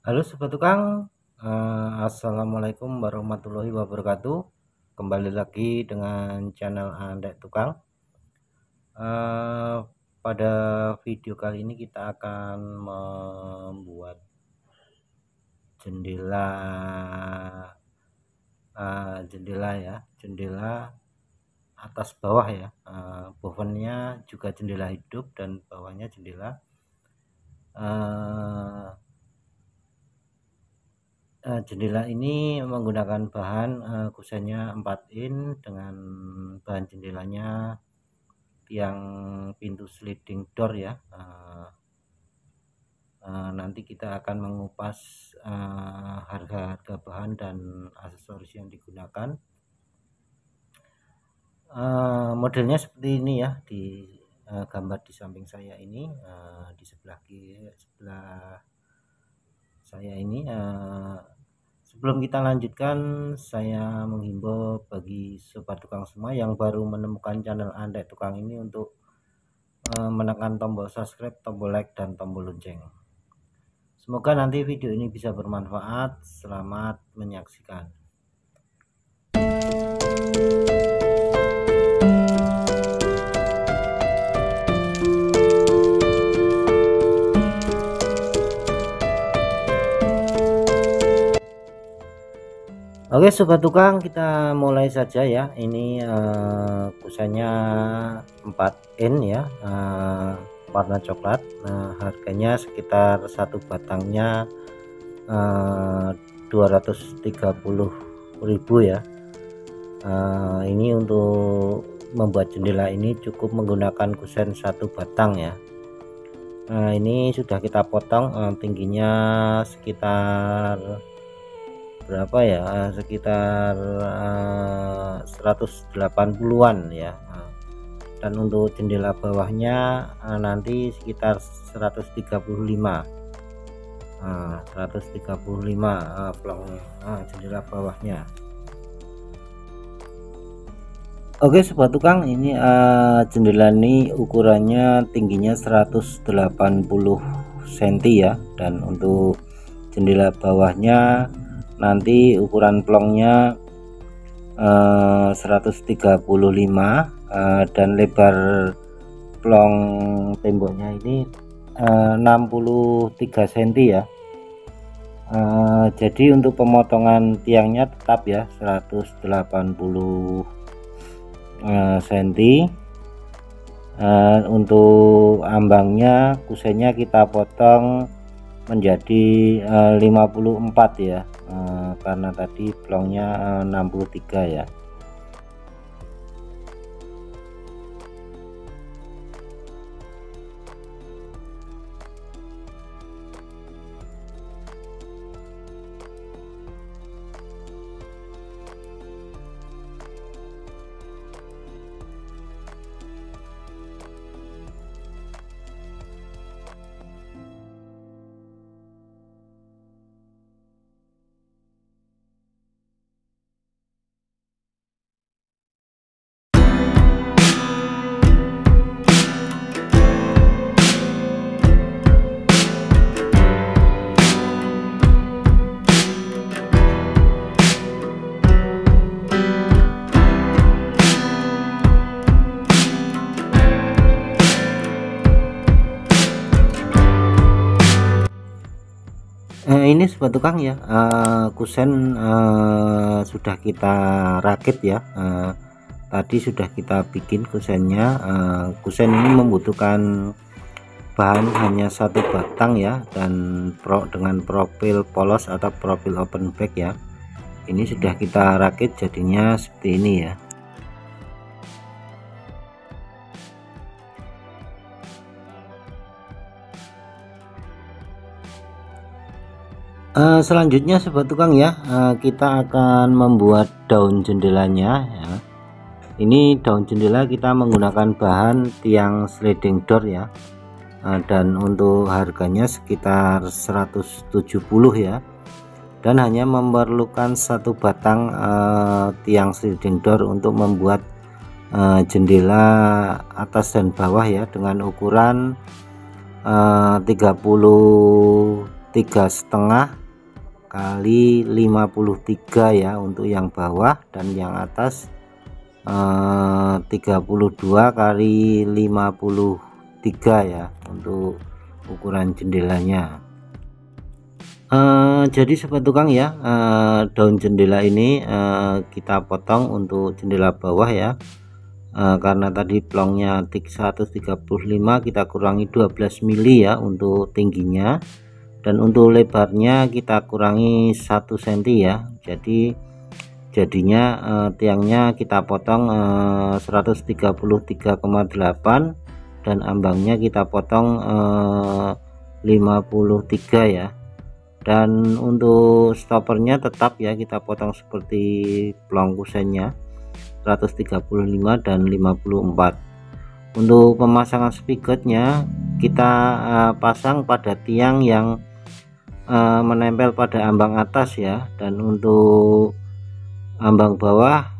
Halo Sobat Tukang, Assalamualaikum warahmatullahi wabarakatuh. Kembali lagi dengan channel Andek Tukang. Pada video kali ini kita akan membuat jendela atas bawah ya. Bovennya juga jendela hidup dan bawahnya jendela. Jendela ini menggunakan bahan kusennya 4 in dengan bahan jendelanya yang pintu sliding door ya. Nanti kita akan mengupas harga-harga bahan dan aksesoris yang digunakan. Modelnya seperti ini ya, di gambar di samping saya ini, di sebelah kiri sebelah saya ini. Sebelum kita lanjutkan, saya menghimbau bagi sobat tukang semua yang baru menemukan channel Andek Tukang ini untuk menekan tombol subscribe, tombol like, dan tombol lonceng. Semoga nanti video ini bisa bermanfaat. Selamat menyaksikan. Oke Sobat Tukang, kita mulai saja ya. Ini kusennya 4 in ya, warna coklat. Harganya sekitar satu batangnya 230.000 ya. Ini untuk membuat jendela ini cukup menggunakan kusen satu batang ya. Ini sudah kita potong, tingginya sekitar berapa ya, sekitar 180-an ya. Dan untuk jendela bawahnya nanti sekitar 135 plong jendela bawahnya. Oke Sobat Tukang, ini jendela ini ukurannya tingginya 180 cm ya, dan untuk jendela bawahnya nanti ukuran plongnya 135 dan lebar plong temboknya ini 63 cm ya. Jadi untuk pemotongan tiangnya tetap ya 180 cm. Untuk ambangnya kusennya kita potong menjadi 54 ya, karena tadi plongnya 63 ya. Ini Sobat Tukang ya, kusen sudah kita rakit ya. Tadi sudah kita bikin kusennya. Kusen ini membutuhkan bahan hanya satu batang ya, dan dengan profil polos atau profil open back ya. Ini sudah kita rakit, jadinya seperti ini ya. Selanjutnya Sobat Tukang ya, kita akan membuat daun jendelanya ya. Ini daun jendela kita menggunakan bahan tiang sliding door ya, dan untuk harganya sekitar 170 ya, dan hanya memerlukan satu batang tiang sliding door untuk membuat jendela atas dan bawah ya, dengan ukuran 30 3,5 kali 53 ya untuk yang bawah, dan yang atas 32 kali 53 ya untuk ukuran jendelanya. Jadi sobat tukang ya, daun jendela ini kita potong untuk jendela bawah ya, karena tadi plongnya 135, kita kurangi 12 mili ya untuk tingginya, dan untuk lebarnya kita kurangi 1 cm ya. Jadinya tiangnya kita potong 133,8, dan ambangnya kita potong 53 ya. Dan untuk stoppernya tetap ya kita potong seperti plong kusennya 135 dan 54. Untuk pemasangan spigotnya kita pasang pada tiang yang menempel pada ambang atas ya, dan untuk ambang bawah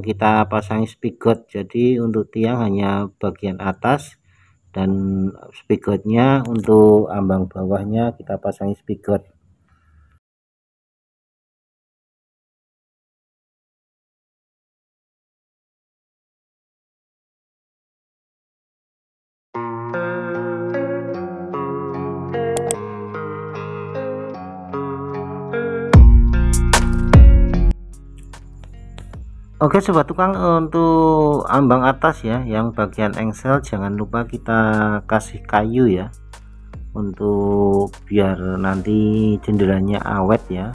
kita pasang spigot. Jadi untuk tiang hanya bagian atas, dan spigotnya untuk ambang bawahnya kita pasang spigot. Oke sobat tukang, untuk ambang atas ya yang bagian engsel jangan lupa kita kasih kayu ya, untuk biar nanti jendelanya awet ya.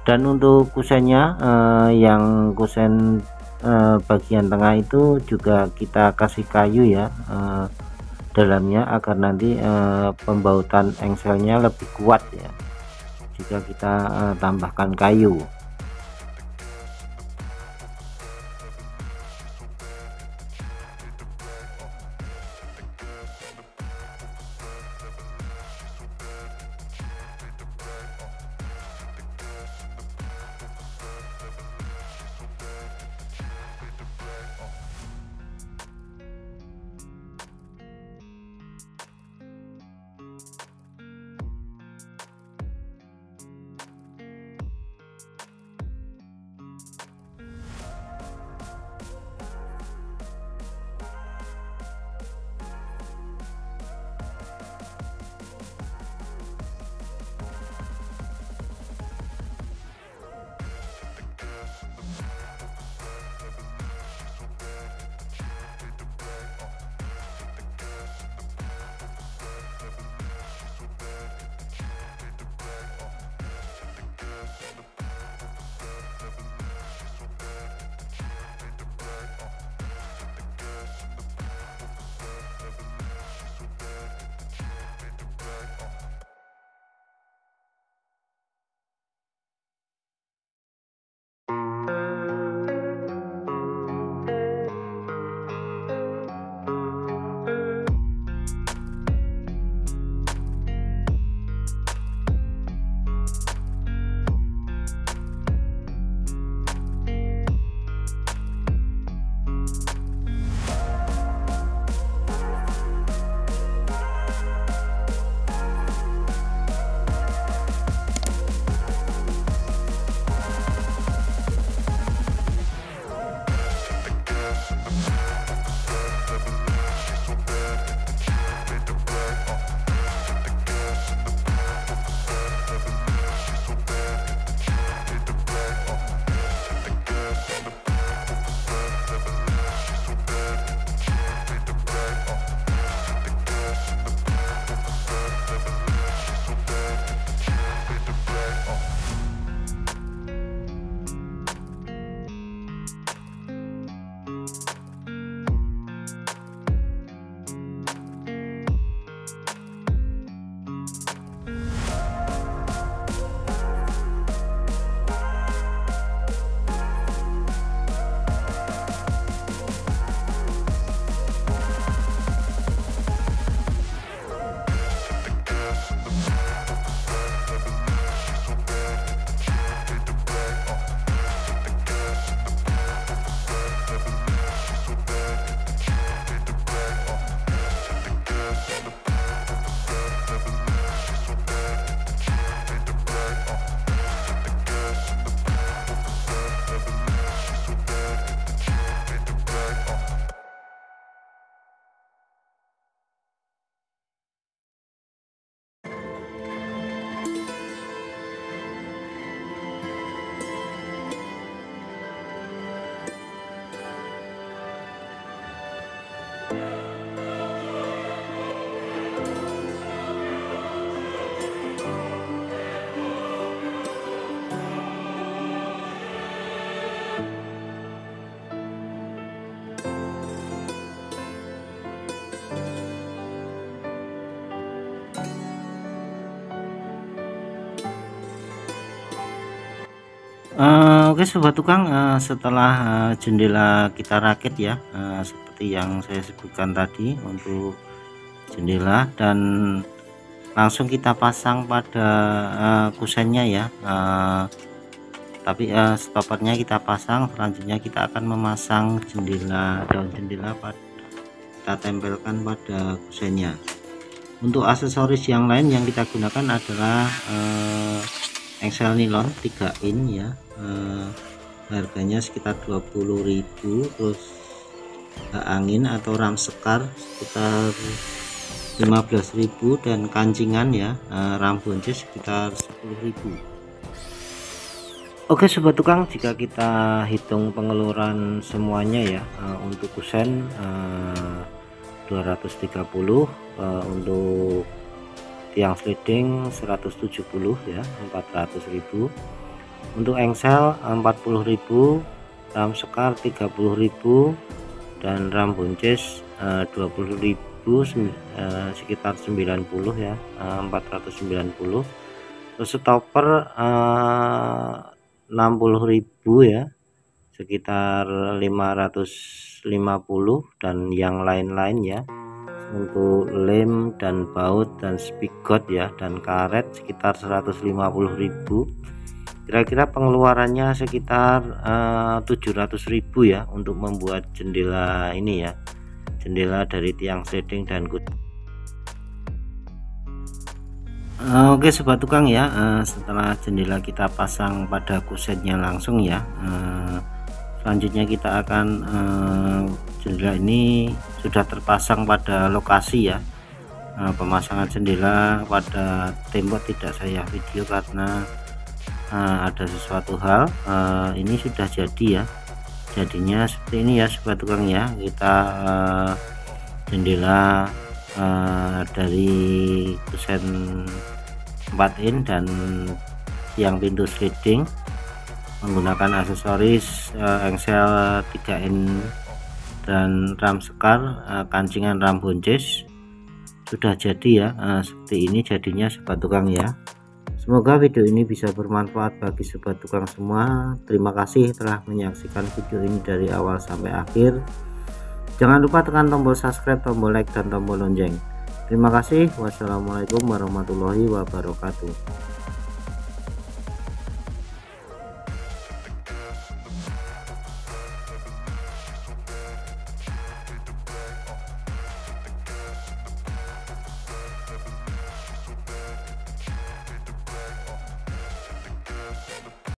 Dan untuk kusennya yang kusen bagian tengah itu juga kita kasih kayu ya dalamnya, agar nanti pembautan engselnya lebih kuat ya jika kita tambahkan kayu. Oke sobat tukang, setelah jendela kita rakit ya, seperti yang saya sebutkan tadi untuk jendela, dan langsung kita pasang pada kusennya ya, tapi stoppernya kita pasang. Selanjutnya kita akan memasang daun jendela kita tempelkan pada kusennya. Untuk aksesoris yang lain yang kita gunakan adalah engsel nilon 3 in ya, harganya sekitar 20.000, terus angin atau ram sekar sekitar 15.000, dan kancingan ya, ram boncis sekitar 10.000. Oke sobat tukang, jika kita hitung pengeluaran semuanya ya, untuk kusen 230, untuk tiang sliding 170 ya, 400.000, untuk engsel 40.000, ram sekar 30.000, dan ram boncis 20.000, sekitar 90 ya, 490. Terus stopper 60.000 ya, sekitar 550, dan yang lain-lain ya, untuk lem dan baut dan spigot ya, dan karet sekitar 150.000. Kira-kira pengeluarannya sekitar 700.000 ya, untuk membuat jendela ini ya, jendela dari tiang sliding dan Oke sobat tukang ya, setelah jendela kita pasang pada kusennya langsung ya, selanjutnya kita akan jendela ini sudah terpasang pada lokasi ya. Pemasangan jendela pada tembok tidak saya video karena ada sesuatu hal. Ini sudah jadi ya, jadinya seperti ini ya sobat tukang ya. Kita jendela dari kusen 4 in dan tiang pintu sliding menggunakan aksesoris engsel 3 in dan ram sekar, kancingan ram boncis, sudah jadi ya. Seperti ini jadinya sobat tukang ya. Semoga video ini bisa bermanfaat bagi sobat tukang semua. Terima kasih telah menyaksikan video ini dari awal sampai akhir. Jangan lupa tekan tombol subscribe, tombol like, dan tombol lonceng. Terima kasih. Wassalamualaikum warahmatullahi wabarakatuh.